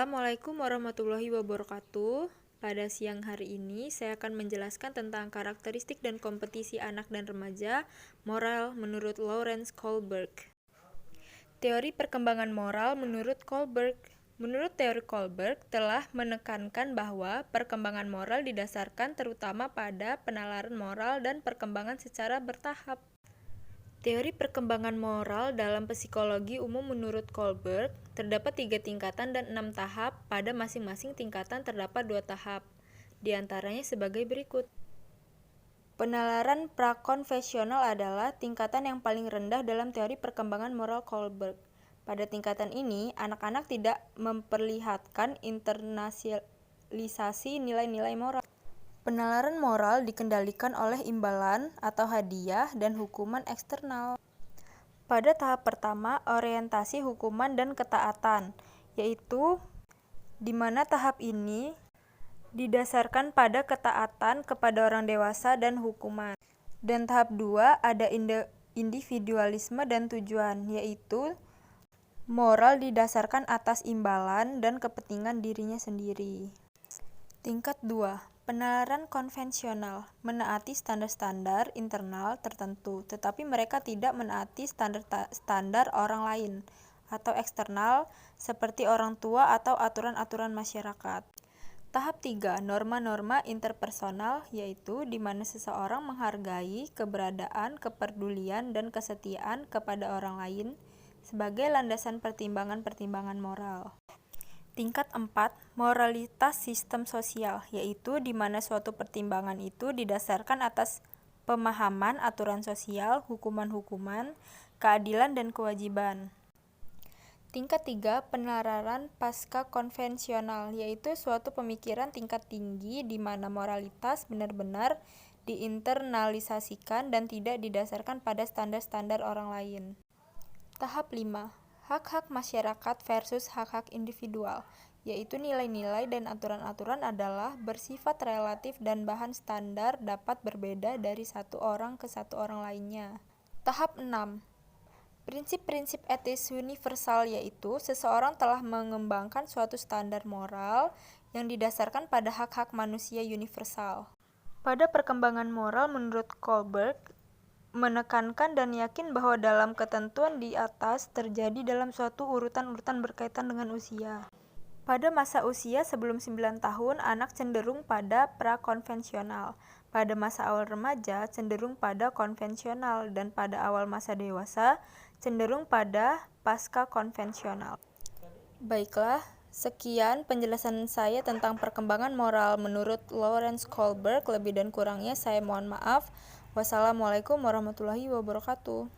Assalamualaikum warahmatullahi wabarakatuh. Pada siang hari ini, saya akan menjelaskan tentang karakteristik dan kompetisi anak dan remaja moral menurut Lawrence Kohlberg. Teori perkembangan moral menurut Kohlberg. Menurut teori Kohlberg, telah menekankan bahwa perkembangan moral didasarkan terutama pada penalaran moral dan perkembangan secara bertahap. Teori perkembangan moral dalam psikologi umum menurut Kohlberg, terdapat 3 tingkatan dan 6 tahap, pada masing-masing tingkatan terdapat 2 tahap, di antaranya sebagai berikut. Penalaran prakonvensional adalah tingkatan yang paling rendah dalam teori perkembangan moral Kohlberg. Pada tingkatan ini, anak-anak tidak memperlihatkan internalisasi nilai-nilai moral. Penalaran moral dikendalikan oleh imbalan atau hadiah dan hukuman eksternal. Pada tahap pertama, orientasi hukuman dan ketaatan, yaitu di mana tahap ini didasarkan pada ketaatan kepada orang dewasa dan hukuman. Dan tahap 2 ada individualisme dan tujuan, yaitu moral didasarkan atas imbalan dan kepentingan dirinya sendiri. Tingkat 2, penalaran konvensional, menaati standar-standar internal tertentu, tetapi mereka tidak menaati standar orang lain atau eksternal seperti orang tua atau aturan-aturan masyarakat. Tahap 3, norma-norma interpersonal, yaitu di mana seseorang menghargai keberadaan, kepedulian, dan kesetiaan kepada orang lain sebagai landasan pertimbangan-pertimbangan moral. Tingkat 4, moralitas sistem sosial, yaitu di mana suatu pertimbangan itu didasarkan atas pemahaman aturan sosial, hukuman-hukuman, keadilan, dan kewajiban. Tingkat 3, penalaran pasca konvensional, yaitu suatu pemikiran tingkat tinggi di mana moralitas benar-benar diinternalisasikan dan tidak didasarkan pada standar-standar orang lain. Tahap 5, hak-hak masyarakat versus hak-hak individual, yaitu nilai-nilai dan aturan-aturan adalah bersifat relatif dan bahan standar dapat berbeda dari satu orang ke satu orang lainnya. Tahap 6, prinsip-prinsip etis universal, yaitu seseorang telah mengembangkan suatu standar moral yang didasarkan pada hak-hak manusia universal. Pada perkembangan moral menurut Kohlberg, menekankan dan yakin bahwa dalam ketentuan di atas terjadi dalam suatu urutan-urutan berkaitan dengan usia. Pada masa usia sebelum 9 tahun, anak cenderung pada prakonvensional. Pada masa awal remaja, cenderung pada konvensional. Dan pada awal masa dewasa, cenderung pada pasca konvensional. Baiklah, sekian penjelasan saya tentang perkembangan moral menurut Lawrence Kohlberg. Lebih dan kurangnya saya mohon maaf. Wassalamualaikum warahmatullahi wabarakatuh.